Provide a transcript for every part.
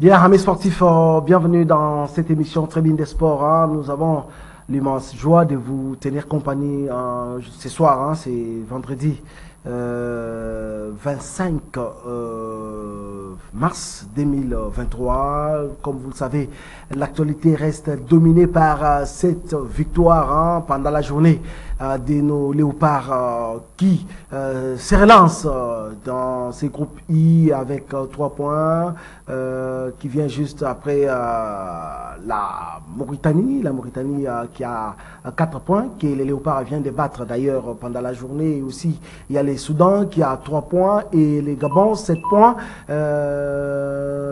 Bien, amis sportifs, bienvenue dans cette émission Tribune des Sports. Hein. Nous avons l'immense joie de vous tenir compagnie ce soir, hein, c'est vendredi 25 mars 2023. Comme vous le savez, l'actualité reste dominée par cette victoire hein, pendant la journée de nos léopards qui se relancent dans ces groupes I avec 3 points qui vient juste après la Mauritanie qui a 4 points que les léopards viennent de battre d'ailleurs pendant la journée. Et aussi il y a les Soudan qui a 3 points et les Gabon 7 points.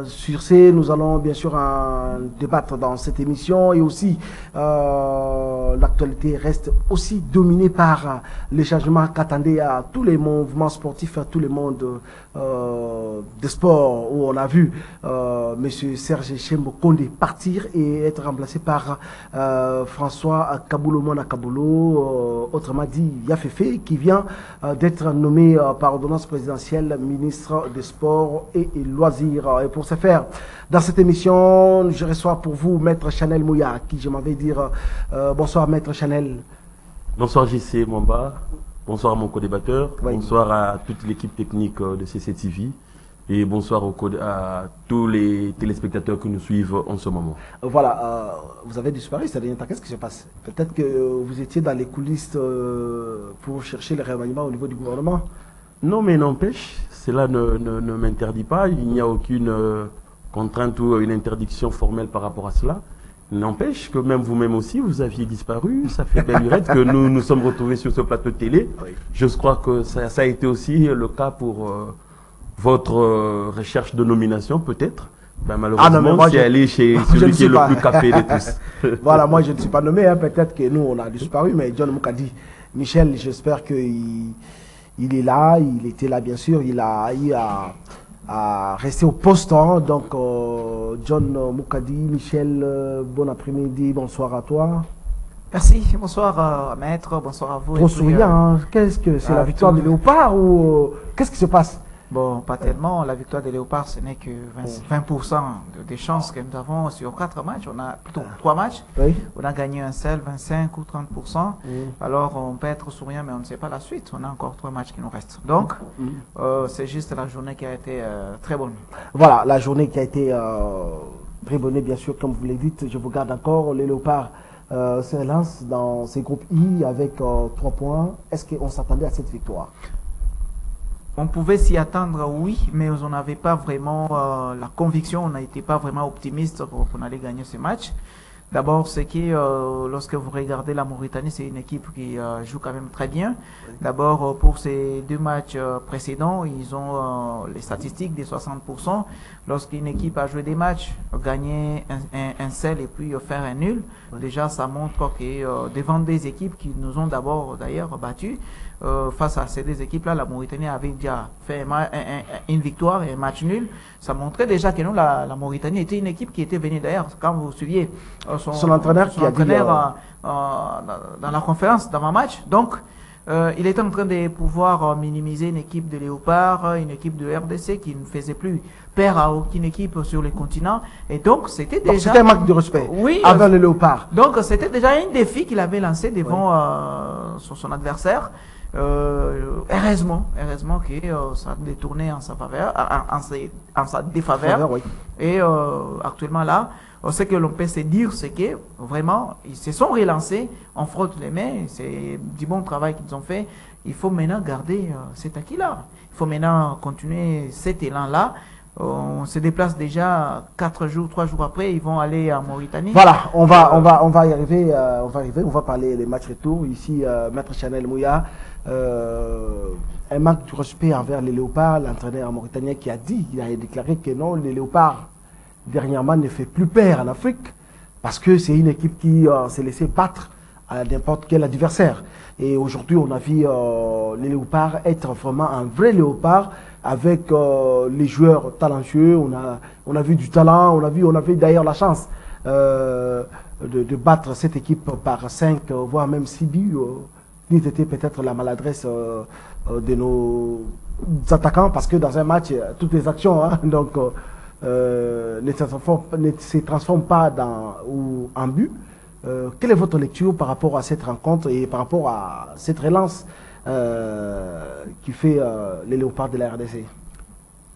Sur ces, nous allons bien sûr débattre dans cette émission et aussi l'actualité reste aussi dominée par les changements qu'attendaient à tous les mouvements sportifs, à tout le monde des sports où on a vu Monsieur Serge Chembo Condé partir et être remplacé par François Kaboulou Mona Kaboulou, autrement dit Yafefe, qui vient d'être nommé par ordonnance présidentielle ministre des Sports et Loisirs. Et pour ce faire, dans cette émission, je reçois pour vous Maître Chanel Mouya, qui je m'avais dire bonsoir Maître Chanel. Bonsoir JC Mwamba, bonsoir à mon co-débatteur, oui. Bonsoir à toute l'équipe technique de CCTV et bonsoir à tous les téléspectateurs qui nous suivent en ce moment. Voilà, vous avez disparu, c'est-à-dire qu'est-ce qui se passe? Peut-être que vous étiez dans les coulisses pour chercher le remaniement au niveau du gouvernement? Non, mais n'empêche, cela ne m'interdit pas, il n'y a aucune contrainte ou une interdiction formelle par rapport à cela. N'empêche que même vous-même aussi, vous aviez disparu. Ça fait belle lurette que nous nous sommes retrouvés sur ce plateau de télé. Oui. Je crois que ça a été aussi le cas pour votre recherche de nomination, peut-être. Ben, malheureusement, c'est allé chez celui qui est le plus capé de tous. Voilà, moi je ne suis pas nommé. Hein. Peut-être que nous, on a disparu, mais John Moukadi, Michel, j'espère qu'il est là. Il était là, bien sûr. Il a eu à rester au poste. Hein. Donc, John Moukadi, Michel, bon après-midi, bonsoir à toi. Merci, bonsoir Maître, bonsoir à vous. Trop souriant, qu'est-ce que c'est la victoire de Léopard ou qu'est-ce qui se passe? Bon, pas tellement. La victoire des Léopards, ce n'est que 20% des chances que nous avons sur 4 matchs. On a plutôt 3 matchs. Oui. On a gagné un seul, 25 ou 30%. Alors, on peut être souriant, mais on ne sait pas la suite. On a encore 3 matchs qui nous restent. Donc, c'est juste la journée qui a été très bonne. Voilà, la journée qui a été très bonne, bien sûr, comme vous l'avez dit. Je vous garde encore. Les Léopards se relancent dans ces groupes I avec 3 points. Est-ce qu'on s'attendait à cette victoire? On pouvait s'y attendre, oui, mais on n'avait pas vraiment la conviction, on n'était pas vraiment optimiste qu'on allait gagner ce match. D'abord, c'est que lorsque vous regardez la Mauritanie, c'est une équipe qui joue quand même très bien. D'abord, pour ces 2 matchs précédents, ils ont les statistiques des 60%. Lorsqu'une équipe a joué des matchs, gagné un seul et puis faire un nul, déjà ça montre que devant des équipes qui nous ont d'abord d'ailleurs battus, face à ces 2 équipes-là, la Mauritanie avait déjà fait une victoire et un match nul. Ça montrait déjà que nous, la Mauritanie était une équipe qui était venue d'ailleurs, quand vous suiviez son entraîneur qui a dit dans la conférence, dans ma match. Donc, il était en train de pouvoir minimiser une équipe de Léopard, une équipe de RDC qui ne faisait plus peur à aucune équipe sur le continent. Et donc, c'était déjà... C'était un manque de respect envers les Léopards. Donc, c'était déjà un défi qu'il avait lancé devant son adversaire. Heureusement que ça a détourné en sa faveur, en sa défaveur. Oui. Et actuellement là, ce que l'on peut se dire, c'est que vraiment, ils se sont relancés, on frotte les mains, c'est du bon travail qu'ils ont fait. Il faut maintenant garder cet acquis-là. Il faut maintenant continuer cet élan-là. On se déplace déjà 3 jours après, ils vont aller en Mauritanie. Voilà, on va y arriver, on va parler des matchs retour. Ici, Maître Chanel Mouya, un manque de respect envers les Léopards, l'entraîneur mauritanien qui a déclaré que non, les Léopards, dernièrement, ne fait plus peur en Afrique, parce que c'est une équipe qui s'est laissée battre à n'importe quel adversaire. Et aujourd'hui, on a vu les Léopards être vraiment un vrai Léopard, avec les joueurs talentueux. On a vu du talent, on avait d'ailleurs la chance de battre cette équipe par 5, voire même 6 buts. C'était peut-être la maladresse de nos attaquants, parce que dans un match, toutes les actions, hein, donc ne se transforme pas en but. Quelle est votre lecture par rapport à cette rencontre et par rapport à cette relance qui fait les léopards de la RDC?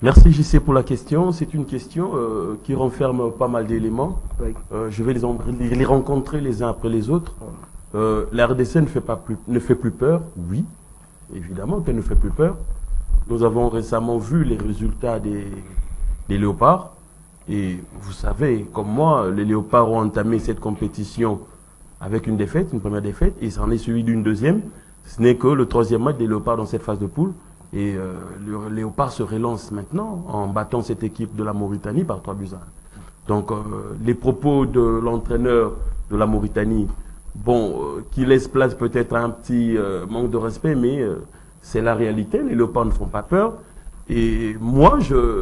Merci JC pour la question. C'est une question qui renferme pas mal d'éléments. Oui. Je vais les rencontrer les uns après les autres. La RDC ne fait plus peur. Oui, évidemment qu'elle ne fait plus peur. Nous avons récemment vu les résultats des léopards. Et vous savez, comme moi, les léopards ont entamé cette compétition avec une défaite, une première défaite, et ça en est suivi d'une deuxième. Ce n'est que le troisième match des léopards dans cette phase de poule. Et le léopard se relance maintenant en battant cette équipe de la Mauritanie par 3-1. Donc les propos de l'entraîneur de la Mauritanie, bon, qui laisse place peut-être à un petit manque de respect, mais c'est la réalité. Les léopards ne font pas peur. Et moi,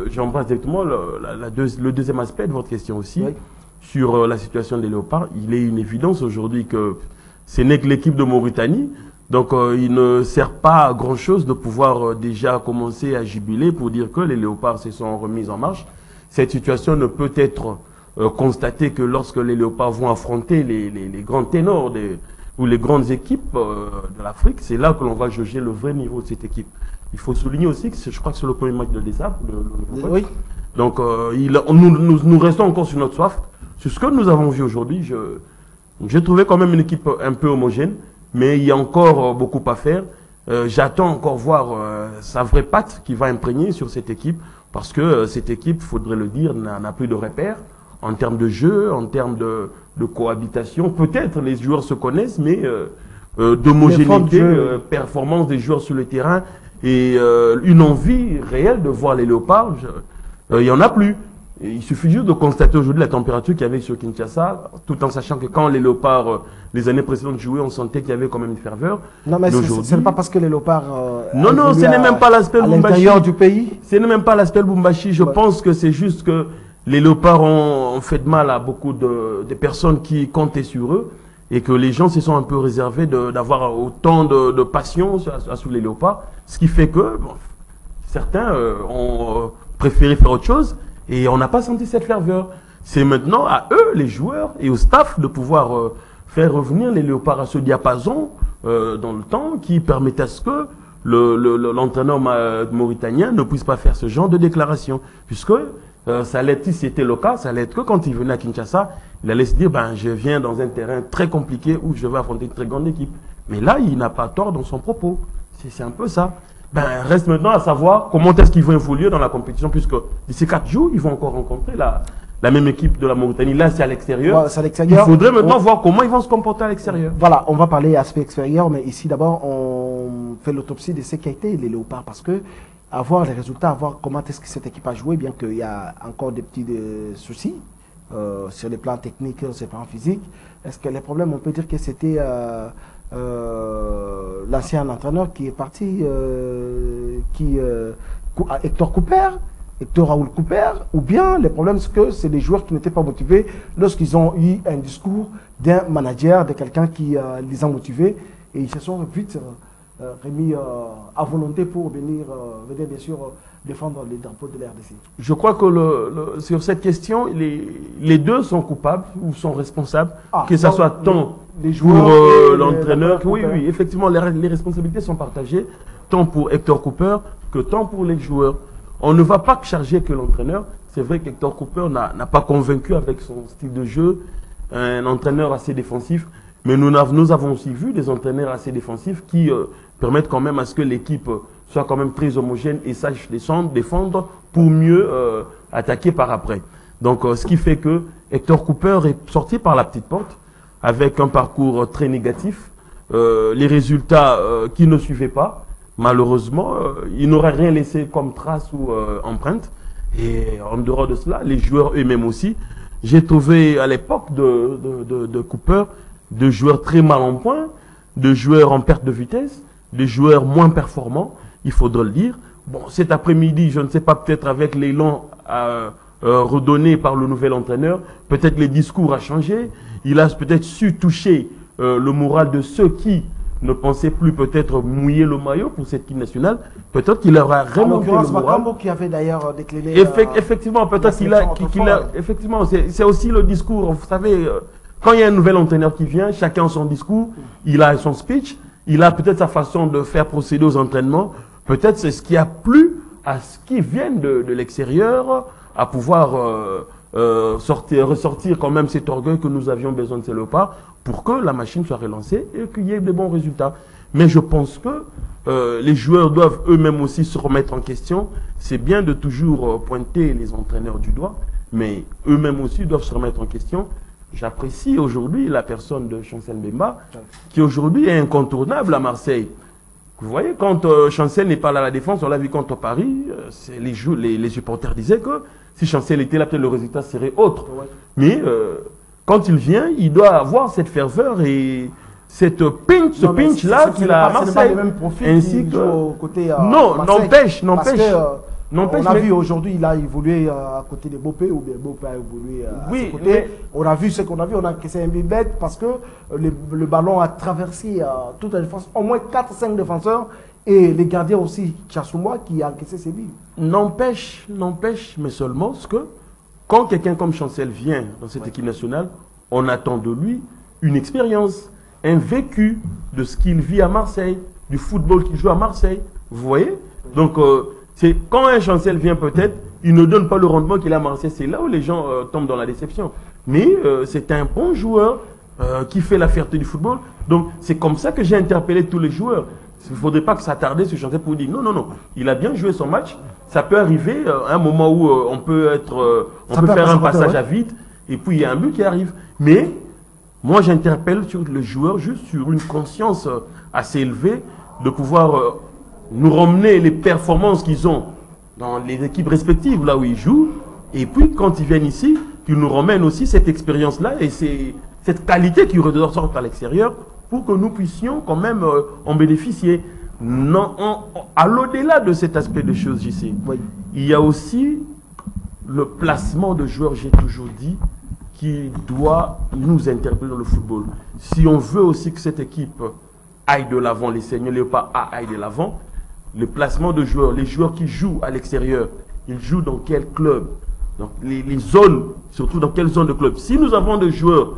j'embrasse directement le deuxième aspect de votre question aussi, oui, sur la situation des léopards. Il est une évidence aujourd'hui que ce n'est que l'équipe de Mauritanie. Donc, il ne sert pas à grand-chose de pouvoir déjà commencer à jubiler pour dire que les léopards se sont remis en marche. Cette situation ne peut être constatée que lorsque les léopards vont affronter les grands ténors ou les grandes équipes de l'Afrique. C'est là que l'on va juger le vrai niveau de cette équipe. Il faut souligner aussi que je crois que c'est le premier match de Dessab. Oui. Donc, nous restons encore sur notre soif. Sur ce que nous avons vu aujourd'hui, j'ai trouvé quand même une équipe un peu homogène, mais il y a encore beaucoup à faire. J'attends encore voir sa vraie patte qui va imprégner sur cette équipe, parce que cette équipe, il faudrait le dire, n'a plus de repères en termes de jeu, en termes de cohabitation. Peut-être les joueurs se connaissent, mais d'homogénéité, performance des joueurs sur le terrain, et une envie réelle de voir les léopards, il n'y en a plus. Et il suffit juste de constater aujourd'hui la température qu'il y avait sur Kinshasa, tout en sachant que quand les léopards, les années précédentes jouaient, on sentait qu'il y avait quand même une ferveur. Non, mais ce n'est pas parce que les léopards... non, ce n'est même pas l'aspect Lubumbashi. À l'intérieur du pays. Ce n'est même pas l'aspect Lubumbashi. Je pense que c'est juste que les léopards ont fait de mal à beaucoup de personnes qui comptaient sur eux, et que les gens se sont un peu réservés d'avoir autant de passion sous les léopards, ce qui fait que certains ont préféré faire autre chose, et on n'a pas senti cette ferveur. C'est maintenant à eux, les joueurs, et au staff de pouvoir faire revenir les léopards à ce diapason dans le temps qui permet à ce que l'entraîneur mauritanien ne puisse pas faire ce genre de déclaration, puisque ça allait être, si c'était le cas, ça allait être que quand il venait à Kinshasa, il allait se dire, je viens dans un terrain très compliqué où je vais affronter une très grande équipe. Mais là, il n'a pas tort dans son propos. C'est un peu ça. Reste maintenant à savoir comment est-ce qu'ils vont évoluer dans la compétition, puisque d'ici 4 jours, ils vont encore rencontrer la même équipe de la Mauritanie. Là, c'est à l'extérieur. Il faudrait maintenant voir comment ils vont se comporter à l'extérieur. Voilà, on va parler aspect extérieur, mais ici, d'abord, on fait l'autopsie de ce qui a été les léopards, parce que avoir les résultats, voir comment est-ce que cette équipe a joué, bien qu'il y a encore des petits soucis sur les plans techniques, sur les plans physiques. Est-ce que les problèmes, on peut dire que c'était l'ancien entraîneur qui est parti, Hector Raoul Cooper, ou bien les problèmes, c'est que c'est des joueurs qui n'étaient pas motivés lorsqu'ils ont eu un discours d'un manager, de quelqu'un qui les a motivés, et ils se sont vite remis à volonté pour venir bien sûr défendre les drapeaux de la RDC. Je crois que sur cette question, les deux sont coupables ou sont responsables, que ce soit tant pour l'entraîneur. Oui, effectivement, les responsabilités sont partagées, tant pour Hector Cooper que tant pour les joueurs. On ne va pas charger que l'entraîneur. C'est vrai qu'Hector Cooper n'a pas convaincu avec son style de jeu, un entraîneur assez défensif. Mais nous avons aussi vu des entraîneurs assez défensifs qui permettent quand même à ce que l'équipe soit quand même très homogène et sache défendre pour mieux attaquer par après. Donc ce qui fait que Hector Cooper est sorti par la petite porte avec un parcours très négatif. Les résultats qui ne suivaient pas, malheureusement, il n'aurait rien laissé comme trace ou empreinte. Et en dehors de cela, les joueurs eux-mêmes aussi. J'ai trouvé à l'époque de Cooper de joueurs très mal en point, de joueurs en perte de vitesse, de joueurs moins performants, il faudrait le dire. Bon, cet après-midi, je ne sais pas, peut-être avec l'élan redonné par le nouvel entraîneur, peut-être les discours a changé, il a peut-être su toucher le moral de ceux qui ne pensait plus peut-être mouiller le maillot pour cette équipe nationale, peut-être qu'il aura remonté le moral. Makambo qui avait d'ailleurs décliné. Effectivement, peut-être effectivement, c'est aussi le discours. Vous savez, quand il y a un nouvel entraîneur qui vient, chacun a son discours, il a son speech, il a peut-être sa façon de faire procéder aux entraînements. Peut-être c'est ce qui a plu à ce qui viennent de l'extérieur, à pouvoir ressortir quand même cet orgueil que nous avions besoin de ces léopards pour que la machine soit relancée et qu'il y ait de bons résultats. Mais je pense que les joueurs doivent eux-mêmes aussi se remettre en question. C'est bien de toujours pointer les entraîneurs du doigt, mais eux-mêmes aussi doivent se remettre en question. J'apprécie aujourd'hui la personne de Chancel Mbemba, qui aujourd'hui est incontournable à Marseille. Vous voyez, quand Chancel n'est pas là à la défense, on l'a vu contre Paris, les supporters disaient que si Chancel était là, peut-être le résultat serait autre. Mais quand il vient, il doit avoir cette ferveur et cette pinch-là qu'il a à Marseille. Ce n'est pas le même profil ainsi que au côté non, n'empêche. On a vu aujourd'hui, il a évolué à côté de Bopé, ou bien Bopé a évolué à ses côtés. Mais on a vu ce qu'on a vu, on a encaissé un bête parce que le ballon a traversé toute la défense, au moins 4-5 défenseurs, et les gardiens aussi, Chassouma, qui a encaissé ses buts. N'empêche, mais seulement ce que quand quelqu'un comme Chancel vient dans cette équipe nationale, on attend de lui une expérience, un vécu de ce qu'il vit à Marseille, du football qu'il joue à Marseille. Vous voyez? Donc, c'est quand un Chancel vient peut-être, il ne donne pas le rendement qu'il a à Marseille. C'est là où les gens tombent dans la déception. Mais c'est un bon joueur qui fait la fierté du football. Donc, c'est comme ça que j'ai interpellé tous les joueurs. Il ne faudrait pas que s'attarder sur Chancel pour dire non. Il a bien joué son match. Ça peut arriver à un moment où on peut faire un passage à vide et puis il y a un but qui arrive. Mais moi, j'interpelle sur le joueur juste sur une conscience assez élevée de pouvoir nous ramener les performances qu'ils ont dans les équipes respectives là où ils jouent. Et puis, quand ils viennent ici, qu'ils nous ramènent aussi cette expérience-là et cette qualité qui ressort à l'extérieur pour que nous puissions quand même en bénéficier. Non, à l'au-delà de cet aspect de choses ici, il y a aussi le placement de joueurs, j'ai toujours dit, qui doit nous interpeller dans le football. Si on veut aussi que cette équipe aille de l'avant, les Seigneurs Léopards aillent de l'avant, le placement de joueurs, les joueurs qui jouent à l'extérieur, ils jouent dans quel club? Donc les zones, surtout dans quelle zone de club? Si nous avons des joueurs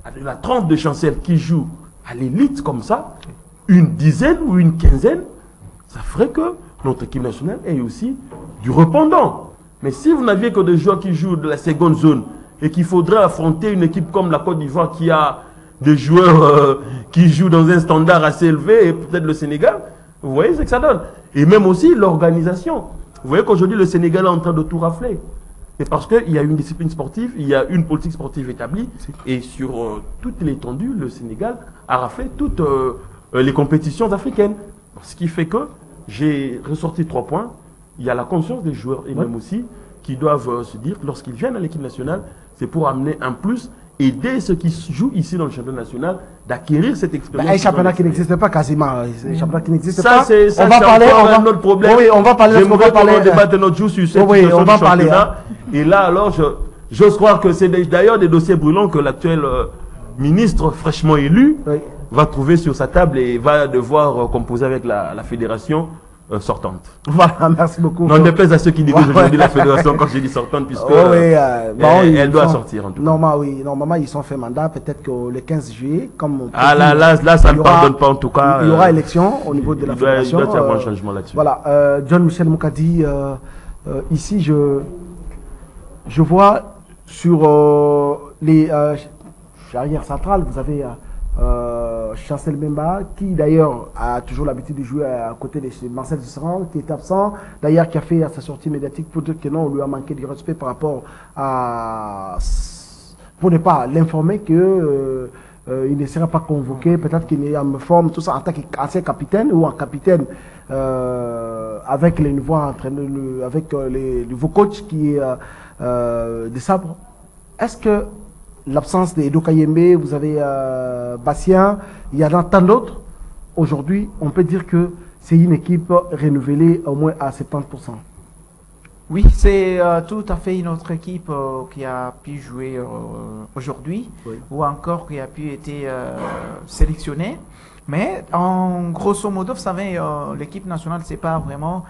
avec la trempe de Chancel qui jouent à l'élite comme ça, une dizaine ou une quinzaine, ça ferait que notre équipe nationale ait aussi du répondant. Mais si vous n'aviez que des joueurs qui jouent de la seconde zone et qu'il faudrait affronter une équipe comme la Côte d'Ivoire qui a des joueurs qui jouent dans un standard assez élevé et peut-être le Sénégal, vous voyez ce que ça donne. Et même aussi l'organisation. Vous voyez qu'aujourd'hui le Sénégal est en train de tout rafler. C'est parce qu'il y a une discipline sportive, il y a une politique sportive établie et sur toute l'étendue, le Sénégal a raflé toutes les compétitions africaines. Ce qui fait que j'ai ressorti 3 points. Il y a la conscience des joueurs et même aussi qui doivent se dire que lorsqu'ils viennent à l'équipe nationale, c'est pour amener un plus, aider ceux qui jouent ici dans le championnat national d'acquérir cette expérience. Un championnat qui n'existe pas quasiment. Un championnat qui n'existe pas. On va parler de notre problème. Oui, on va parler. J'aimerais qu'on débatte notre jour sur cette question on va du championnat. Et là, alors, j'ose croire que c'est d'ailleurs des dossiers brûlants que l'actuel ministre fraîchement élu va trouver sur sa table et va devoir composer avec la fédération sortante. Voilà, merci beaucoup. Non, ne déplaise à ceux qui disent aujourd'hui la fédération quand j'ai dit sortante, puisque elle doit sortir en tout cas. Normalement, ils sont fait mandat, peut-être que le 15 juillet, comme là, ça ne pardonne pas en tout cas. Il y aura élection au niveau de la fédération. Il doit y avoir un changement là-dessus. Voilà, John Michel Moukadi, ici, je vois sur les charrières centrales, vous avez Chancel Mbemba, qui d'ailleurs a toujours l'habitude de jouer à côté de Marcel Dusserand, qui est absent, d'ailleurs qui a fait sa sortie médiatique pour dire que non, on lui a manqué de respect par rapport à... pour ne pas l'informer que il ne sera pas convoqué, peut-être qu'il est en forme, tout ça, en tant qu'ancien capitaine ou en capitaine avec les nouveaux entraîneurs, avec les nouveaux coachs qui est de Sabre. Est-ce que l'absence d'Edo Kayembe, vous avez Bastien, il y en a tant d'autres. Aujourd'hui, on peut dire que c'est une équipe renouvelée au moins à 70%. Oui, c'est tout à fait une autre équipe qui a pu jouer aujourd'hui, Oui. ou encore qui a pu être sélectionnée. Mais en grosso modo, vous savez, l'équipe nationale, c'est pas vraiment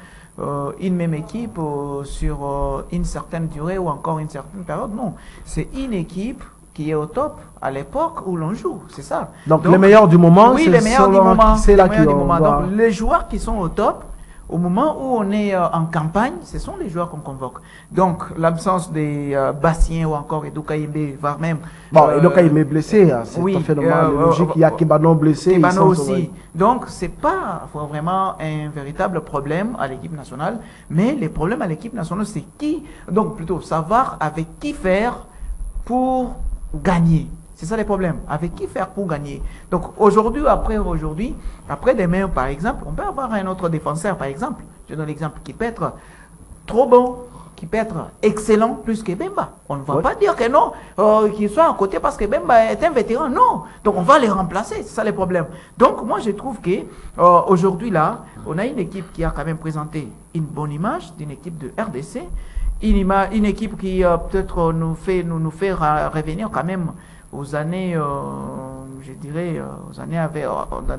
une même équipe sur une certaine durée ou encore une certaine période. Non, c'est une équipe qui est au top à l'époque où l'on joue, c'est ça. Donc les meilleurs du moment, oui, les meilleurs du moment. C'est là qui Donc les joueurs qui sont au top, au moment où on est en campagne, ce sont les joueurs qu'on convoque. Donc l'absence des Bastien ou encore Edouka Yembe, voire même... Bon, Edouka Yembe est blessé, hein, c'est oui, tout à fait normal, logique. Il y a Kebano blessé. Kebano aussi. Donc c'est pas vraiment un véritable problème à l'équipe nationale, mais les problèmes à l'équipe nationale, c'est qui... Donc plutôt savoir avec qui faire pour gagner. C'est ça les problèmes. Avec qui faire pour gagner? Donc aujourd'hui, après demain, par exemple, on peut avoir un autre défenseur, par exemple. Je donne l'exemple qui peut être trop bon, qui peut être excellent plus que Bemba. On ne va pas dire que non, qu'il soit à côté parce que Bemba est un vétéran. Non. Donc on va les remplacer. C'est ça les problèmes. Donc moi je trouve que aujourd'hui là, on a une équipe qui a quand même présenté une bonne image d'une équipe de RDC. Une équipe qui peut-être nous fait revenir quand même aux années, je dirais, aux années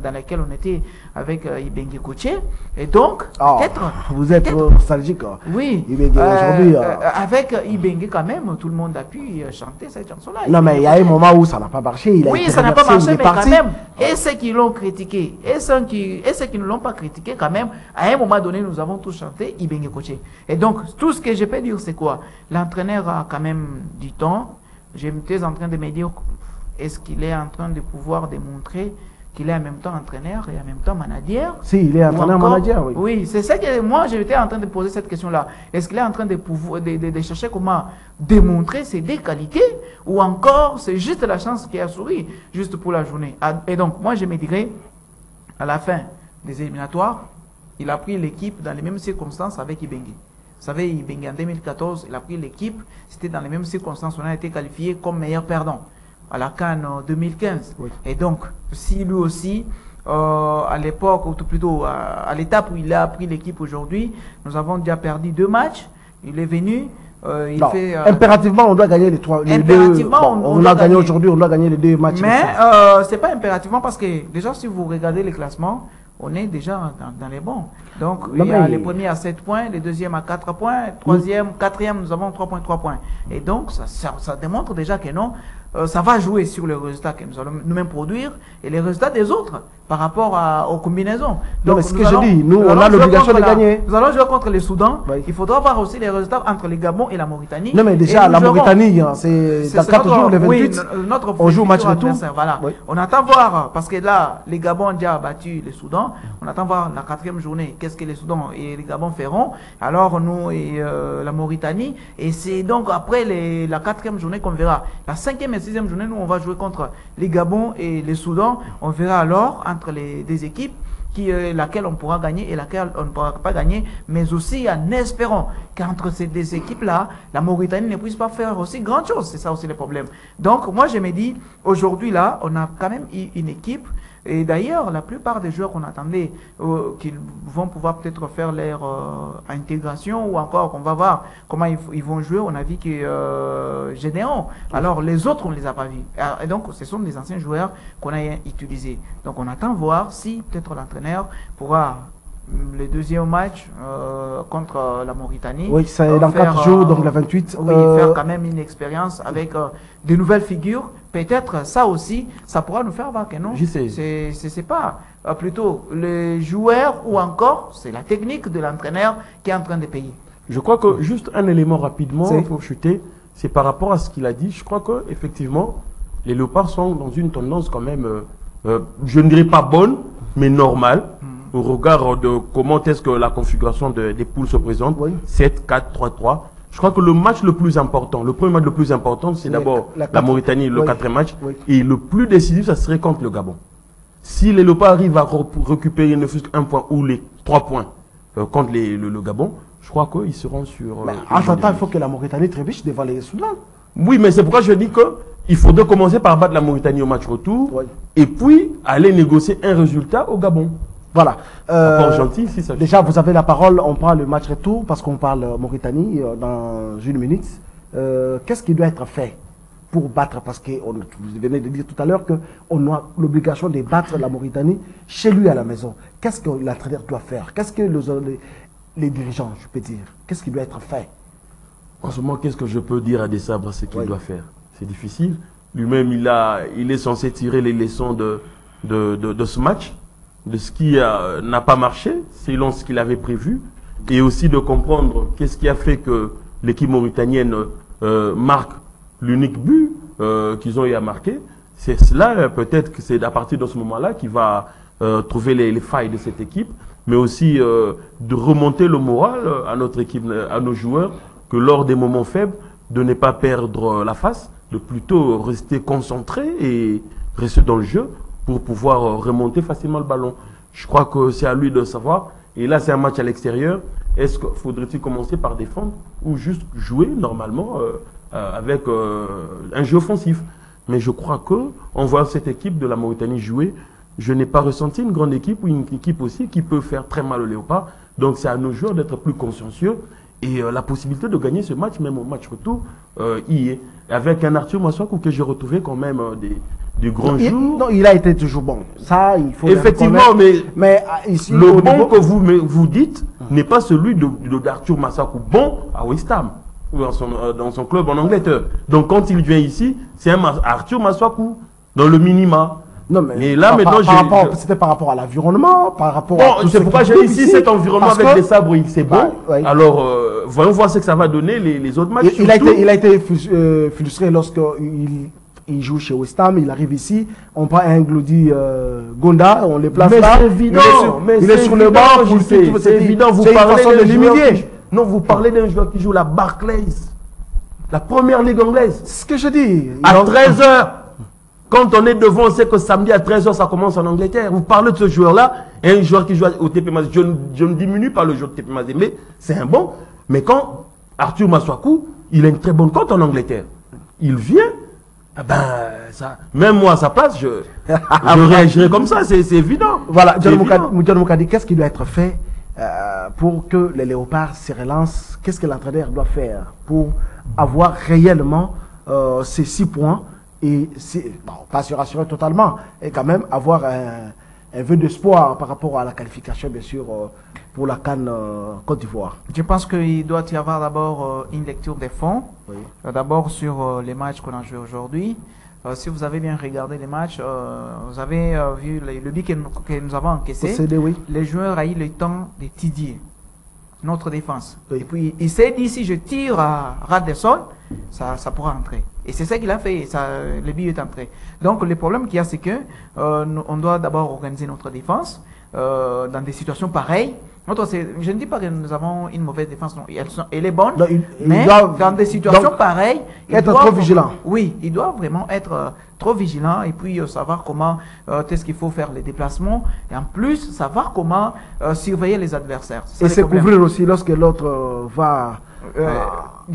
dans lesquelles on était avec Ibenge Koché. Et donc, peut-être... Vous êtes nostalgique. Oui. Ibenge aujourd'hui... avec Ibenge quand même, tout le monde a pu chanter cette chanson-là. Non, mais il y a un moment où ça n'a pas marché. Oui, ça n'a pas marché, mais quand même, et ceux qui l'ont critiqué, et ceux qui ne l'ont pas critiqué, quand même, à un moment donné, nous avons tous chanté Ibenge Koché. Et donc, tout ce que je peux dire, c'est quoi? L'entraîneur a quand même du temps. J'étais en train de me dire, est-ce qu'il est en train de pouvoir démontrer qu'il est en même temps entraîneur et en même temps manager? Si, il est entraîneur-manager, oui. Oui, c'est ça que moi, j'étais en train de poser cette question-là. Est-ce qu'il est en train de chercher comment démontrer ses deux qualités ou encore c'est juste la chance qui a souri, juste pour la journée? Et donc, moi, je me dirais, à la fin des éliminatoires, il a pris l'équipe dans les mêmes circonstances avec Ibenge. Vous savez, Ibenge en 2014, il a pris l'équipe, c'était dans les mêmes circonstances, on a été qualifié comme meilleur perdant à la CAN 2015. Oui. Et donc, si lui aussi, à l'époque, ou plutôt à l'étape où il a pris l'équipe aujourd'hui, nous avons déjà perdu 2 matchs, il est venu... impérativement, on doit gagner les 3. On a gagné aujourd'hui, on doit gagner les 2 matchs. Mais c'est pas impérativement parce que déjà, si vous regardez les classements, on est déjà dans les bons. Donc, il y a les premiers à 7 points, les deuxièmes à 4 points, troisième, quatrième, nous avons 3 points. Et donc, ça démontre déjà que non, ça va jouer sur les résultats que nous allons nous-mêmes produire et les résultats des autres par rapport aux combinaisons. Donc, ce que je dis, nous, on a l'obligation de gagner. Nous allons jouer contre le Soudan. Oui. Il faudra voir aussi les résultats entre le Gabon et la Mauritanie. Non, mais déjà, la Mauritanie, c'est dans 4 jours, le 28, on joue match retour. Voilà. Oui. On attend voir, parce que là, les Gabon ont déjà battu le Soudan. On attend voir la 4e journée, qu'est-ce que les Soudans et les Gabon feront. Alors, nous et la Mauritanie. Et c'est donc après la 4e journée qu'on verra. La 5e et 6e journée, nous, on va jouer contre les Gabon et les Soudans. On verra alors entre les deux équipes laquelle on pourra gagner et laquelle on ne pourra pas gagner, mais aussi en espérant qu'entre ces deux équipes-là, la Mauritanie ne puisse pas faire aussi grand chose. C'est ça aussi le problème. Donc, moi, je me dis, aujourd'hui, là, on a quand même une équipe. Et d'ailleurs, la plupart des joueurs qu'on attendait qu'ils vont pouvoir peut-être faire leur intégration ou encore qu'on va voir comment ils vont jouer, on a vu que Gédéon. Alors les autres, on ne les a pas vus. Et donc, ce sont des anciens joueurs qu'on a utilisés. Donc, on attend voir si peut-être l'entraîneur pourra le deuxième match contre la Mauritanie. Oui, c'est dans 4 jours, donc le 28. Oui, faire quand même une expérience avec de nouvelles figures. Peut-être ça aussi, ça pourra nous faire voir que non. C'est pas plutôt les joueurs ou encore, c'est la technique de l'entraîneur qui est en train de payer. Je crois que juste un élément rapidement pour chuter, c'est par rapport à ce qu'il a dit. Je crois que effectivement, les Léopards sont dans une tendance quand même, je ne dirais pas bonne, mais normale. Au regard de comment est-ce que la configuration des poules se présente, 7, 4, 3, 3. Je crois que le match le plus important, le premier match le plus important, c'est d'abord la Mauritanie, le 4e match. Et le plus décisif, ça serait contre le Gabon. Si les Léopards arrivent à récupérer ne fût qu'un point ou les 3 points contre le Gabon, je crois qu'ils seront sur... Entre-temps, il faut que la Mauritanie trébuche devant les Soudans. Oui, mais c'est pourquoi je dis qu'il faudrait commencer par battre la Mauritanie au match retour et puis aller négocier un résultat au Gabon. Voilà. Gentil, si ça Déjà, vous avez la parole. On parle le match retour parce qu'on parle Mauritanie dans une minute. Qu'est-ce qui doit être fait pour battre? Parce que vous venez de dire tout à l'heure qu'on a l'obligation de battre la Mauritanie chez lui à la maison. Qu'est-ce que l'entraîneur doit faire? Qu'est-ce que les dirigeants, je peux dire, qu'est-ce qui doit être fait? En ce moment, qu'est-ce que je peux dire à Desabre, ce qu'il doit faire? C'est difficile. Lui-même, il est censé tirer les leçons de ce match, de ce qui n'a pas marché, selon ce qu'il avait prévu, et aussi de comprendre qu'est-ce qui a fait que l'équipe mauritanienne marque l'unique but qu'ils ont eu à marquer. C'est cela, peut-être que c'est à partir de ce moment-là qu'il va trouver les failles de cette équipe, mais aussi de remonter le moral à notre équipe, à nos joueurs, que lors des moments faibles, de ne pas perdre la face, de plutôt rester concentré et rester dans le jeu pour pouvoir remonter facilement le ballon. Je crois que c'est à lui de savoir. Et là, c'est un match à l'extérieur. Est-ce qu'il faudrait-il commencer par défendre ou juste jouer normalement avec un jeu offensif? Mais je crois que, en voyant cette équipe de la Mauritanie jouer, je n'ai pas ressenti une grande équipe ou une équipe aussi qui peut faire très mal au Léopard. Donc c'est à nos joueurs d'être plus consciencieux. Et la possibilité de gagner ce match, même au match retour, y est. Avec un Arthur Massakou que j'ai retrouvé quand même des grands jours. Non, il a été toujours bon. Ça, il faut effectivement, mais ici, le bon que vous dites n'est pas celui d'Arthur Massakou bon à West Ham, ou dans son club en Angleterre. Donc quand il vient ici, c'est un Arthur Massakou dans le minima. Non, mais là, maintenant, c'était par rapport à l'environnement, par rapport à tout. C'est pourquoi j'ai ici cet environnement avec des sabres, c'est bon. Alors, voyons voir ce que ça va donner les autres matchs. Il a été frustré lorsqu'il joue chez West Ham, il arrive ici, on prend un Glody Gonda, on les place là. C'est évident, il est sur le banc, c'est évident, vous parlez de l'humilier. Non, vous parlez d'un joueur qui joue la Barclays, la première ligue anglaise. C'est ce que je dis. À 13h. Quand on est devant, on sait que samedi à 13h, ça commence en Angleterre. Vous parlez de ce joueur-là, un joueur qui joue au TP Mazembe. Je ne diminue pas le joueur de TP Mazembe, c'est un bon. Mais quand Arthur Massakou, il a une très bonne cote en Angleterre. Il vient, même moi à sa place, je réagirais comme ça, c'est évident. Voilà, John Moukadi, qu'est-ce qui doit être fait pour que les Léopards se relancent? Qu'est-ce que l'entraîneur doit faire pour avoir réellement ces 6 points? Et pas se rassurer totalement, et quand même avoir un vœu d'espoir par rapport à la qualification, bien sûr, pour la CAN Côte d'Ivoire. Je pense qu'il doit y avoir d'abord une lecture des fonds, d'abord sur les matchs qu'on a joués aujourd'hui. Si vous avez bien regardé les matchs, vous avez vu le but que nous avons encaissé. Les joueurs ont eu le temps d'étudier notre défense. Et puis, il s'est dit, si je tire à ras de sol, ça pourra entrer. Et c'est ça qu'il a fait, le but est entré. Donc, le problème qu'il y a, c'est que on doit d'abord organiser notre défense dans des situations pareilles. Je ne dis pas que nous avons une mauvaise défense, non, elle est bonne, non, mais dans des situations pareilles, être trop vigilant. Oui, il doit vraiment être trop vigilant et puis savoir comment est-ce qu'il faut faire les déplacements et en plus savoir comment surveiller les adversaires. Et se couvrir aussi lorsque l'autre va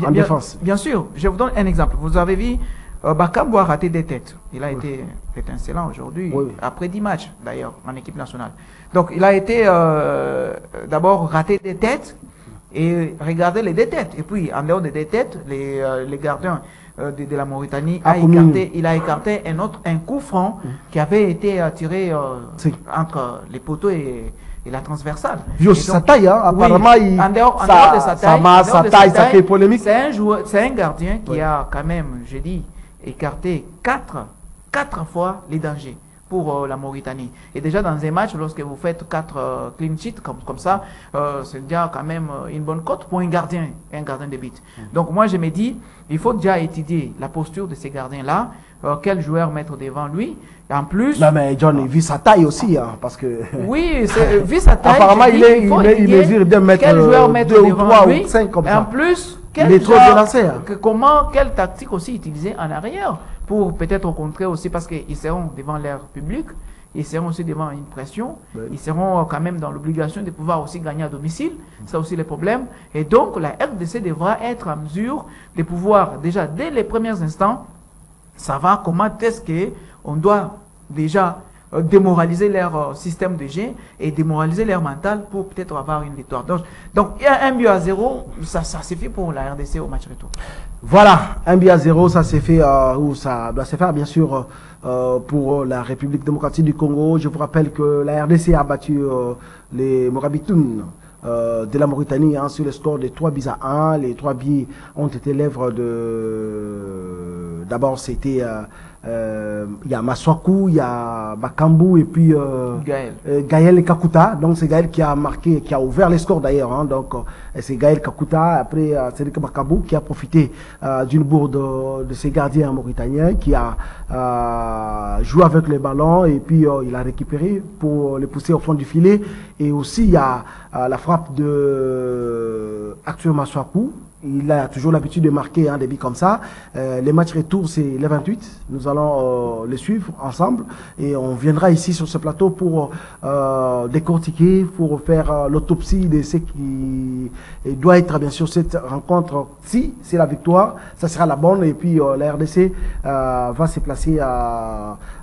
en défense. Bien sûr, je vous donne un exemple. Vous avez vu Bakambu a raté des têtes. Il a été étincelant aujourd'hui, après 10 matchs d'ailleurs en équipe nationale. Donc il a été d'abord raté des têtes et regardez les deux têtes. Et puis en dehors des deux têtes, les gardiens de la Mauritanie il a écarté un coup franc qui avait été tiré entre les poteaux et la transversale. Sa taille, hein, apparemment, en dehors de sa taille, ça fait polémique. C'est un gardien qui a quand même, j'ai dit, écarté 4 fois les dangers pour la Mauritanie. Et déjà dans un match, lorsque vous faites 4 clean sheets comme ça, c'est déjà quand même une bonne cote pour un gardien de but. Donc moi je me dis, il faut déjà étudier la posture de ces gardiens-là, quel joueur mettre devant lui. Et en plus... Non mais John, il vit sa taille aussi, hein, parce que... Oui, vu sa taille, apparemment il mesure bien mettre quel joueur mettre 2 ou devant 3 lui, ou 5 comme et ça. en plus, quelle tactique aussi utiliser en arrière pour peut-être contrer aussi, parce qu'ils seront devant leur public, ils seront aussi devant une pression, ils seront quand même dans l'obligation de pouvoir aussi gagner à domicile, c'est aussi le problème. Et donc la RDC devra être en mesure de pouvoir déjà dès les premiers instants savoir comment est-ce qu'on doit déjà démoraliser leur système de jeu et démoraliser leur mental pour peut-être avoir une victoire. Donc il y a 1-0, ça suffit pour la RDC au match retour. Voilà, 1-0, ça s'est fait, ou ça doit se faire bien sûr pour la République démocratique du Congo. Je vous rappelle que la RDC a battu les Morabitoun de la Mauritanie sur le score de 3-1. Les 3 buts ont été l'œuvre de... D'abord, c'était... il y a Maswaku, il y a Bakambu et puis Gaël Kakuta. Donc c'est Gaël qui a marqué, qui a ouvert les scores d'ailleurs. Donc c'est Gaël Kakuta. Après c'est Bakambu qui a profité d'une bourde de ses gardiens mauritaniens, qui a joué avec le ballon et puis il a récupéré pour le pousser au fond du filet. Et aussi il y a la frappe de Arthur Maswaku. Il a toujours l'habitude de marquer des buts comme ça. Les matchs retour, c'est les 28. Nous allons les suivre ensemble et on viendra ici sur ce plateau pour décortiquer, pour faire l'autopsie de ce qui doit être bien sûr cette rencontre. Si c'est la victoire, ça sera la bonne et puis la RDC va se placer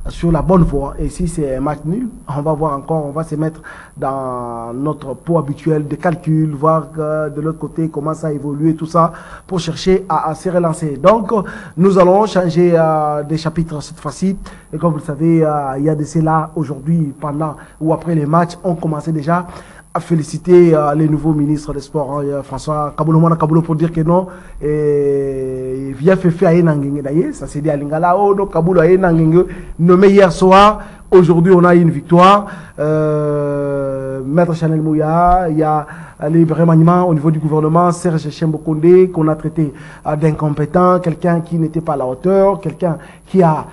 sur la bonne voie. Et si c'est un match nul, on va voir encore, on va se mettre dans notre pot habituel de calcul, voir de l'autre côté comment ça a évolué, tout ça, pour chercher à se relancer. Donc, nous allons changer des chapitres cette fois-ci. Et comme vous le savez, il y a de cela aujourd'hui, pendant ou après les matchs, on commençait déjà à féliciter les nouveaux ministres des Sports, François Kaboulou pour dire que non, et via Fefe Ayenangenge d'ailleurs, ça s'est dit à Lingala, oh non, Kaboulou Ayenangenge, nommé hier soir, aujourd'hui on a une victoire, Maître Chanel Mouya, il y a les remaniements au niveau du gouvernement, Serge Chembokonde, qu'on a traité d'incompétent, quelqu'un qui n'était pas à la hauteur, quelqu'un qui a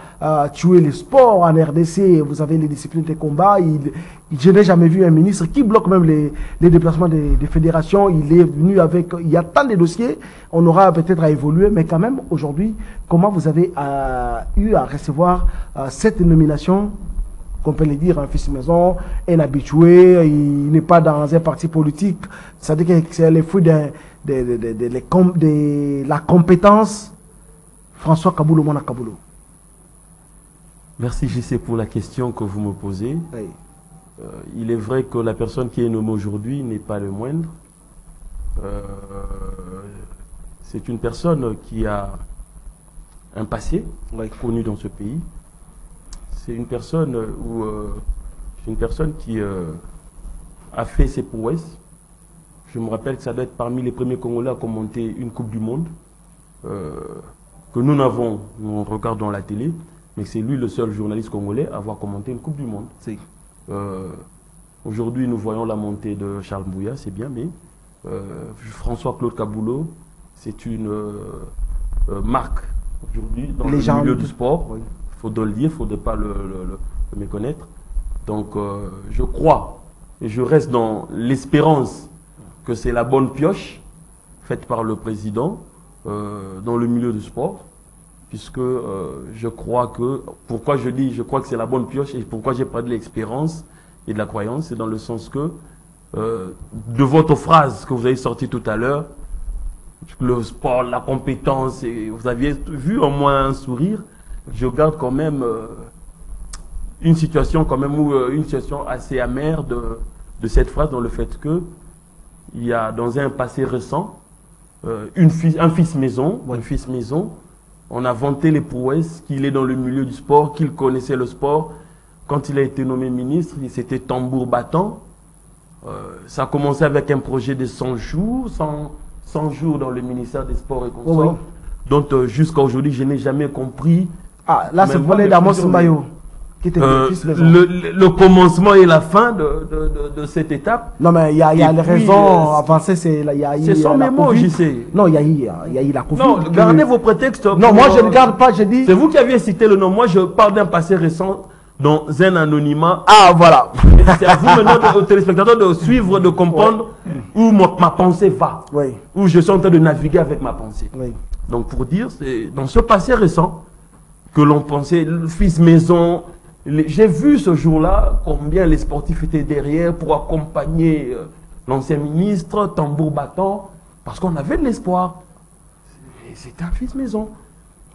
tué le sport en RDC. Vous avez les disciplines de combat. Je n'ai jamais vu un ministre qui bloque même les déplacements des fédérations. Il est venu avec... Il y a tant de dossiers, on aura peut-être à évoluer, mais quand même, aujourd'hui, comment vous avez eu à recevoir cette nomination, qu'on peut le dire, un fils maison, un habitué, il n'est pas dans un parti politique. C'est-à-dire que c'est le fruit de la compétence François Kaboulou Mona Kaboulou. Merci JC pour la question que vous me posez. Oui. Il est vrai que la personne qui est nommée aujourd'hui n'est pas le moindre. C'est une personne qui a un passé connu dans ce pays. C'est une personne qui a fait ses prouesses. Je me rappelle que ça doit être parmi les premiers Congolais à commenter une Coupe du Monde que nous n'avons, nous regardons la télé, mais c'est lui le seul journaliste congolais à avoir commenté une Coupe du Monde. Aujourd'hui, nous voyons la montée de Charles Mbouya, c'est bien, mais François-Claude Kaboulou, c'est une marque aujourd'hui dans le milieu du sport. Oui. Il faut le dire, il ne faut pas le méconnaître. Donc, je crois et je reste dans l'espérance que c'est la bonne pioche faite par le président dans le milieu du sport, puisque je crois que, pourquoi je dis, je crois que c'est la bonne pioche et pourquoi j'ai parlé de l'expérience et de la croyance, c'est dans le sens que, de votre phrase que vous avez sortie tout à l'heure, le sport, la compétence, et vous aviez vu en moi un sourire. Je garde quand même une situation une situation assez amère de cette phrase, dans le fait que il y a dans un passé récent un fils maison, on a vanté les prouesses qu'il est dans le milieu du sport, qu'il connaissait le sport. Quand il a été nommé ministre, c'était tambour battant. Ça a commencé avec un projet de 100 jours, 100 jours dans le ministère des Sports et Consorts. Donc jusqu'à aujourd'hui, je n'ai jamais compris. Ah, là, c'est pour les Damos Mbayo, qui était le commencement et la fin de cette étape. Non, mais il y a les raisons avancées. C'est son mémo, j'y sais. Non, il y a eu la Covid. Non, gardez vos prétextes. Non, moi, je ne garde pas, je dis. C'est vous qui aviez cité le nom. Moi, je parle d'un passé récent dans un anonymat. Ah, voilà. C'est à vous maintenant, aux téléspectateurs, de suivre, de comprendre où ma pensée va. Oui. Où je suis en train de naviguer avec ma pensée. Oui. Donc, pour dire, c'est dans ce passé récent que l'on pensait, le fils maison. J'ai vu ce jour-là combien les sportifs étaient derrière pour accompagner l'ancien ministre, tambour battant, parce qu'on avait de l'espoir. C'était un fils maison.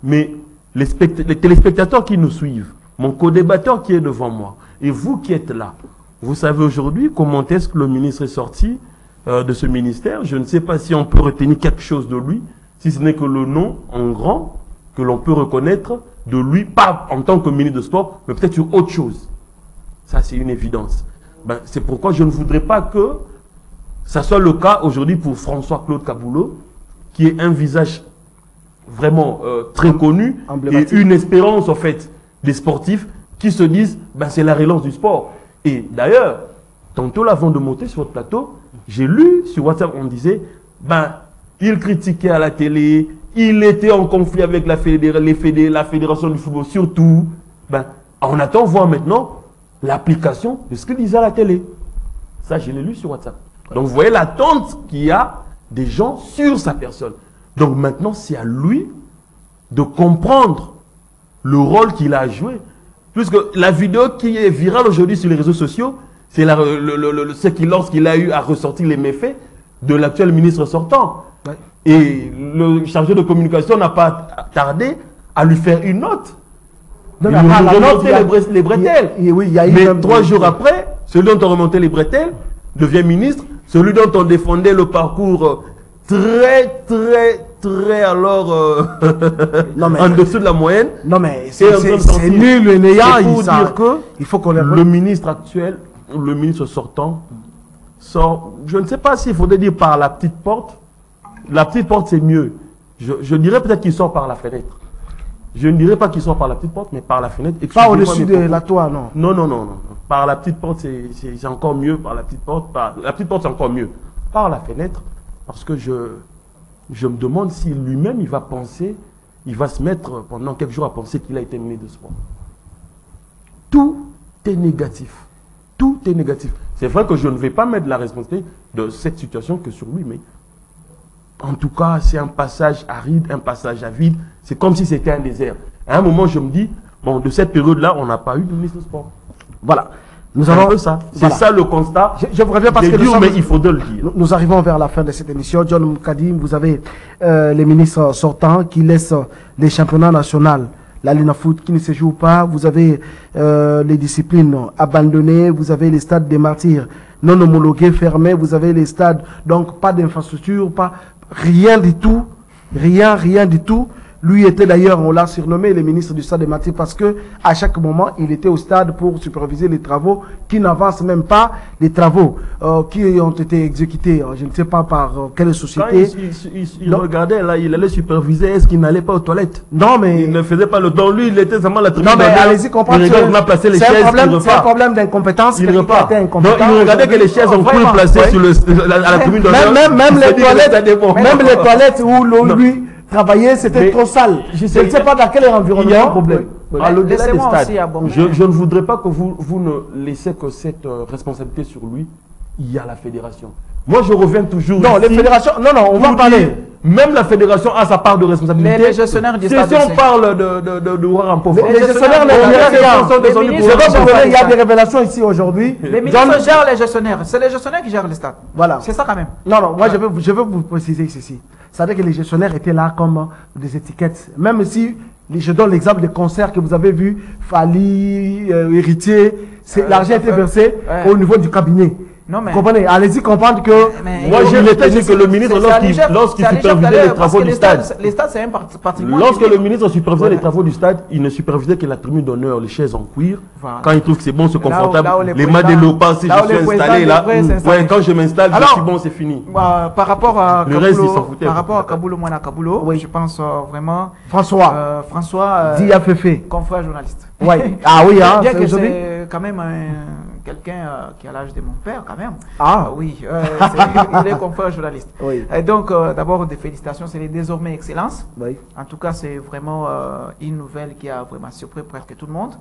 Mais les téléspectateurs qui nous suivent, mon co-débatteur qui est devant moi, Et vous qui êtes là, vous savez aujourd'hui comment est-ce que le ministre est sorti de ce ministère. Je ne sais pas si on peut retenir quelque chose de lui, si ce n'est que le nom en grand que l'on peut reconnaître de lui, pas en tant que ministre de Sport, mais peut-être sur autre chose. Ça, c'est une évidence. Ben, c'est pourquoi je ne voudrais pas que ça soit le cas aujourd'hui pour François-Claude Kaboulou, qui est un visage vraiment très connu et une espérance en fait des sportifs qui se disent ben, c'est la relance du sport. Et d'ailleurs, tantôt là, avant de monter sur votre plateau, j'ai lu sur WhatsApp, on disait ben, il critiquait à la télé, il était en conflit avec la fédération du football, surtout. Ben, on attend voir maintenant l'application de ce qu'il disait à la télé. Ça, je l'ai lu sur WhatsApp. Donc, vous voyez l'attente qu'il y a des gens sur sa personne. Donc, maintenant, c'est à lui de comprendre le rôle qu'il a joué. Puisque la vidéo qui est virale aujourd'hui sur les réseaux sociaux, c'est lorsqu'il a eu à ressortir les méfaits de l'actuel ministre sortant. Ouais. Et le chargé de communication n'a pas tardé à lui faire une note. Il a remonté les bretelles. Mais 3 jours après, celui dont on remontait les bretelles devient ministre. Celui dont on défendait le parcours très alors en dessous de la moyenne. Non mais c'est nul le néant. Il faut dire que il faut qu'on le ministre actuel, le ministre sortant, sort, je ne sais pas s'il faudrait dire par la petite porte. La petite porte c'est mieux. Je dirais peut-être qu'il sort par la fenêtre. Je ne dirais pas qu'il sort par la petite porte, mais par la fenêtre. Pas au-dessus de la toile, non. Non. Par la petite porte, c'est encore mieux. Par la petite porte, la petite porte, c'est encore mieux. Par la fenêtre, parce que je me demande si lui-même, il va penser, il va se mettre pendant quelques jours à penser qu'il a été mené de sport. Tout est négatif. Tout est négatif. C'est vrai que je ne vais pas mettre la responsabilité de cette situation que sur lui, mais en tout cas, c'est un passage aride, un passage à vide. C'est comme si c'était un désert. À un moment, je me dis, bon, de cette période-là, on n'a pas eu de ministre de sport. Voilà. Nous avons ça. C'est ça le constat. Je vous reviens parce que mais il faut de le dire. Nous arrivons vers la fin de cette émission. John Moukadim, vous avez les ministres sortants qui laissent les championnats nationaux, la Ligue foot qui ne se joue pas. Vous avez les disciplines abandonnées. Vous avez les stades des martyrs non homologués, fermés. Vous avez les stades, donc pas d'infrastructure, pas rien du tout. Rien du tout. Lui était d'ailleurs, on l'a surnommé le ministre du stade de Martyrs parce que à chaque moment, il était au stade pour superviser les travaux qui n'avancent même pas, les travaux qui ont été exécutés, je ne sais pas par quelle société. Quand il regardait là, il allait superviser, est-ce qu'il n'allait pas aux toilettes? Non, mais il ne faisait pas le temps. Lui, il était seulement la tribune. Non, mais allez-y comprendre. C'est un problème d'incompétence. Il regardait que les chaises ont cru placées à la tribune d'honneur. Même les toilettes où lui travailler, c'était trop sale. Je ne sais pas dans quel environnement. Il y a un problème. Au-delà des stades, je ne voudrais pas que vous ne laissiez que cette responsabilité sur lui. Il y a la fédération. Moi, je reviens toujours. Non, les fédérations. Non, on va parler. Même la fédération a sa part de responsabilité. Les gestionnaires du stade. Si on parle de Ouarampo, les gestionnaires, il y a des révélations ici aujourd'hui. Les ministres gèrent les gestionnaires. C'est les gestionnaires qui gèrent le stade. Voilà. C'est ça quand même. Non, moi je veux vous préciser ceci. C'est-à-dire que les gestionnaires étaient là comme des étiquettes. Même si, je donne l'exemple des concerts que vous avez vus, Fali, Héritier, l'argent était versé au niveau du cabinet. Non, mais... Comprenez, allez-y comprendre que... Moi, j'ai retenu que le ministre, lorsqu'il supervisait les travaux du stade... Les stades, c'est un patrimoine. Lorsque le ministre supervisait les travaux du stade, il ne supervisait que la tribune d'honneur, les chaises en cuir. Voilà. Quand il trouve que c'est bon, c'est confortable, les mains des lopas, si je suis installé là, quand je m'installe, je suis bon, c'est fini. Par rapport à Kaboulou, Moana Kaboulou, je pense vraiment... François Diaféfé, confrère journaliste. Ah oui, hein, bien que c'est quand même quelqu'un qui a l'âge de mon père, quand même. Ah oui, il est confrère journaliste. Oui. Et donc, d'abord, des félicitations, c'est désormais excellence. Oui. En tout cas, c'est vraiment une nouvelle qui a vraiment surpris presque tout le monde.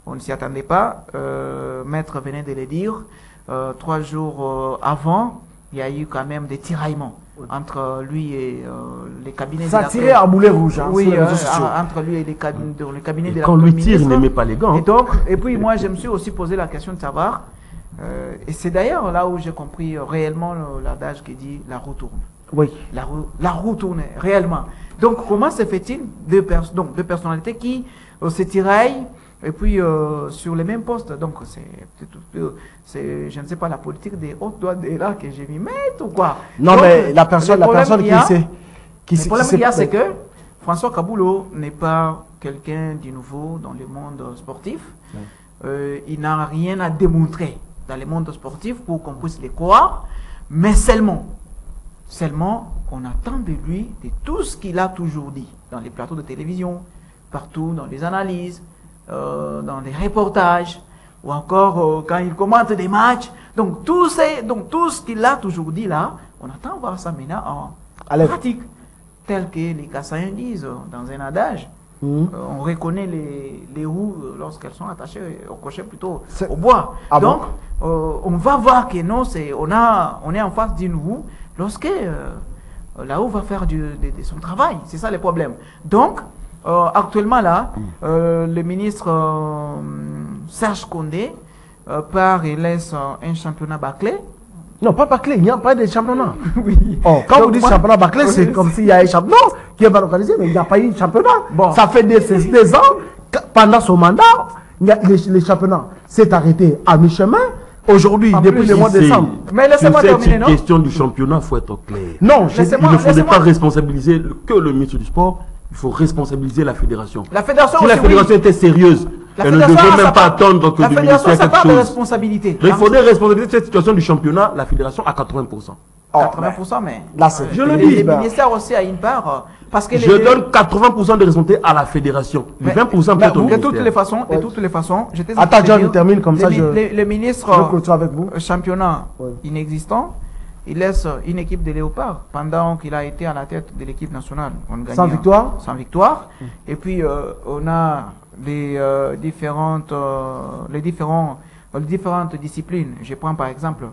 On ne s'y attendait pas. Maître venait de le dire. 3 jours avant, il y a eu quand même des tiraillements entre lui et les cabinets. Ça tirait à boulet rouge. Hein, oui, entre lui et les cabinets de la Quand lui tire, il n'aimait pas les gants. Et puis moi, je me suis aussi posé la question de savoir, et c'est d'ailleurs là où j'ai compris réellement l'adage qui dit la roue tourne. Oui. La roue tourne réellement. Donc comment se fait-il deux personnalités qui se tiraillent Et puis, sur les mêmes postes, donc c'est, je ne sais pas, la politique des hautes douanes est là que j'ai mis mettre ou quoi. Non, donc, mais la personne qui le problème qu'il y a, c'est que François Kaboulou n'est pas quelqu'un du nouveau dans le monde sportif. Il n'a rien à démontrer dans le monde sportif pour qu'on puisse le croire, mais seulement, on attend de lui de tout ce qu'il a toujours dit dans les plateaux de télévision, partout, dans les analyses, dans les reportages, ou encore quand il commente des matchs. Donc tout ce qu'il a toujours dit là, on attend de voir ça maintenant en pratique. Tel que les Kassaïens disent dans un adage, on reconnaît les roues lorsqu'elles sont attachées au crochet, plutôt au bois. Ah donc, on va voir que non, on est en face d'une roue lorsque la roue va faire de son travail. C'est ça le problème. Donc, actuellement là, le ministre Serge Condé part et laisse un championnat bâclé. Non, pas bâclé, il n'y a pas de championnat. Oui. Quand vous dites championnat bâclé, c'est comme s'il y a un championnat qui est organisé, mais il n'y a pas eu de championnat. Bon. Ça fait des ans, pendant son mandat, le championnat s'est arrêté à mi-chemin. Aujourd'hui, depuis le mois de décembre. Mais laissez-moi terminer, non? Cette question du championnat, il faut être clair. Non, il ne faudrait pas responsabiliser que le ministre du Sport, il faut responsabiliser la fédération. La fédération, si la fédération était sérieuse, elle ne devait même pas attendre que le ministère fasse quelque chose. Responsabilité. Mais il faudrait responsabiliser cette situation du championnat, la fédération à 80%. 80%, mais là, je le dis. Le ministère aussi a une part. Parce que je donne 80% de responsabilité à la fédération. Les 20% peut-être au ministère. De toutes les façons, attends, John, termine comme ça. Le ministre, avec vous. Championnat inexistant, il laisse une équipe de léopards pendant qu'il a été à la tête de l'équipe nationale. Sans victoire. Sans victoire. Et puis, on a les différentes disciplines. Je prends par exemple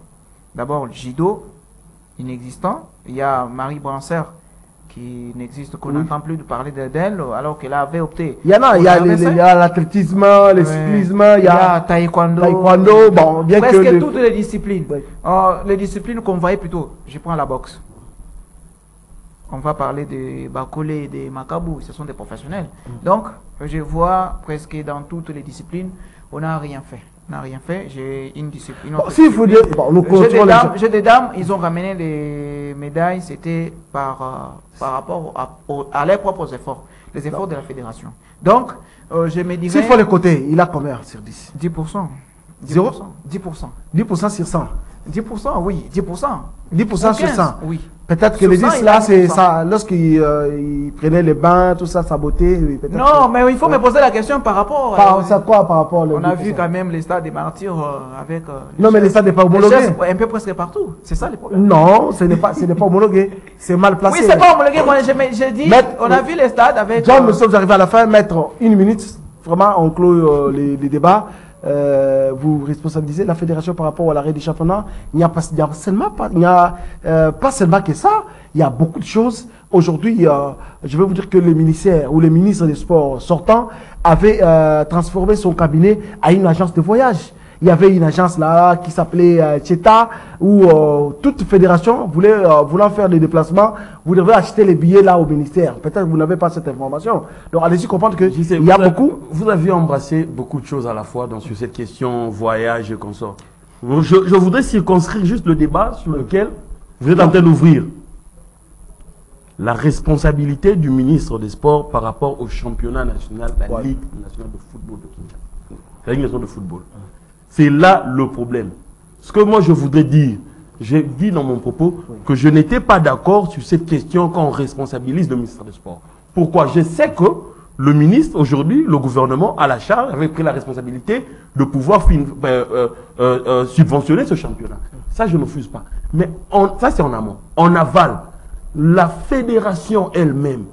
d'abord le judo inexistant. Il y a Marie Brancer qui n'existe, qu'on n'entend plus de parler d'elle, alors qu'elle avait opté. Il y a l'athlétisme, le cyclisme, il y a taekwondo, bon, bien presque que toutes les disciplines. Oui. Les disciplines qu'on voyait plutôt, je prends la boxe. On va parler de Bakolé et de Makabou, ce sont des professionnels. Donc, je vois presque dans toutes les disciplines, on n'a rien fait. J'ai une discipline. S'il faut dire, Jeux des dames, ils ont ramené les médailles, c'était par rapport à leurs propres efforts, les efforts de la fédération. Donc, je me dirais... S'il faut les côtés, il a combien sur 10 10%. 0 10%. 10% sur 100. 10%, oui, 10%. 10% sur 100. Oui. Peut-être que les 10 là, c'est ça. Lorsqu'il prenait les bains, tout ça, sa beauté. Oui, non, mais il faut me poser la question par rapport. Quoi par rapport on a vu quand même les stades des martyrs avec. Non, mais les stades n'est pas homologué. Un peu presque partout. C'est ça le problème. Non, ce n'est pas homologué. C'est mal placé. Oui, c'est pas homologué. Moi, j'ai dit. On a vu les stades avec. John, nous sommes arrivés à la fin. Mettre une minute. Vraiment, on clôt les débats. Vous responsabilisez la fédération par rapport à l'arrêt du championnat. Il n'y a pas seulement que ça. Il y a beaucoup de choses. Aujourd'hui, je vais vous dire que le ministère ou le ministre des Sports sortant avait transformé son cabinet à une agence de voyage. Il y avait une agence là qui s'appelait Cheta, où toute fédération voulant faire des déplacements, vous devez acheter les billets là au ministère. Peut-être que vous n'avez pas cette information. Donc allez-y comprendre que il y a beaucoup. Vous avez embrassé beaucoup de choses à la fois sur cette question voyage et consort. Je voudrais circonscrire juste le débat sur lequel vous êtes en train d'ouvrir. La responsabilité du ministre des Sports par rapport au championnat national, la Ligue nationale de football de Kinshasa. La Ligue nationale de football. C'est là le problème. Ce que moi je voudrais dire, j'ai dit dans mon propos que je n'étais pas d'accord sur cette question quand on responsabilise le ministre des Sports. Pourquoi? Je sais que le ministre, aujourd'hui, le gouvernement, à la charge, avait pris la responsabilité de pouvoir subventionner ce championnat. Ça, je ne refuse pas. Mais ça, c'est en amont. En aval, la fédération elle-même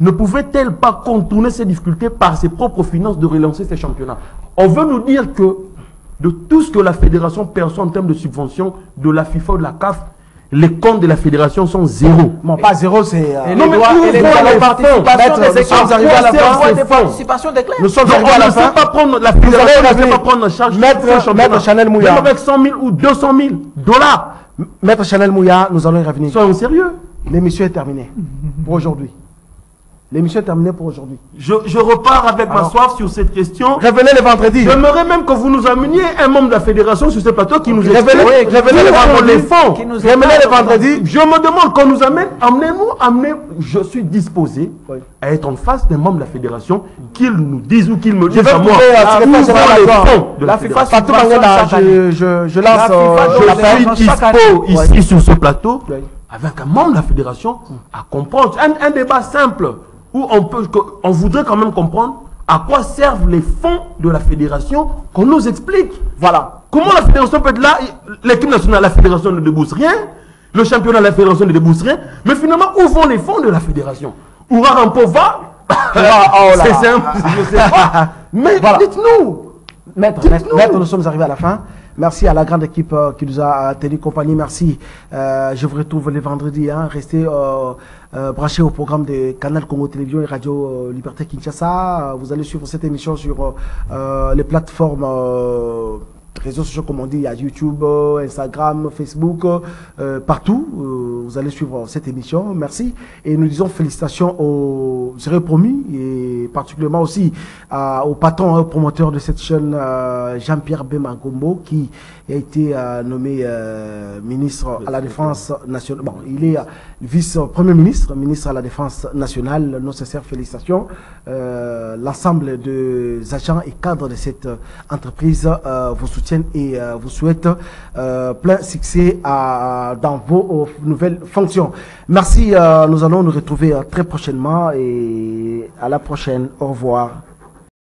ne pouvait-elle pas contourner ces difficultés par ses propres finances de relancer ces championnats? On veut nous dire que de tout ce que la fédération perçoit en termes de subventions de la FIFA ou de la CAF, les comptes de la fédération sont zéro. Non, pas zéro, c'est... non, mais les participations des clubs. Nous sommes arrivés à la fin. La fédération ne peut pas prendre en charge Maître Chanel Mouya. Même avec 100 000 ou 200 000 dollars. Maître Chanel Mouya, nous allons y revenir. Soyons sérieux. L'émission est terminée pour aujourd'hui. L'émission est terminée pour aujourd'hui. Je repars avec ma soif sur cette question. Revenez le vendredi. J'aimerais même que vous nous ameniez un membre de la fédération sur ce plateau qui nous explique. Revenez le vendredi. Revenez le vendredi. Je me demande qu'on nous amène, amenez. Je suis disposé à être en face d'un membre de la fédération, qu'il nous dise ou qu'il me dise à moi. La FIFA, je lance je suis dispo ici sur ce plateau avec un membre de la fédération à comprendre. Un débat simple où on voudrait quand même comprendre à quoi servent les fonds de la fédération, qu'on nous explique. Voilà. Comment la fédération peut être là, l'équipe nationale, la fédération ne débourse rien, le championnat, la fédération ne débourse rien, mais finalement, où vont les fonds de la fédération? Oura Rampo va c'est simple, je ne sais pas. Mais voilà. Dites-nous. Maître, nous sommes arrivés à la fin. Merci à la grande équipe qui nous a tenu compagnie. Merci. Je vous retrouve les vendredis. Restez branchés au programme de Canal Congo Télévision et Radio Liberté Kinshasa. Vous allez suivre cette émission sur les plateformes réseaux sociaux, comme on dit, il y a YouTube, Instagram, Facebook, partout. Vous allez suivre cette émission. Merci. Et nous disons félicitations aux promis et particulièrement aussi au patron, promoteur de cette chaîne, Jean-Pierre Bemagombo, qui a été nommé ministre à la Défense nationale. Bon, il est vice-premier ministre, ministre à la Défense nationale. Nos sincères félicitations. L'ensemble des agents et cadres de cette entreprise vous soutiennent et vous souhaitent plein succès dans vos nouvelles fonctions. Merci. Nous allons nous retrouver très prochainement et à la prochaine. Au revoir.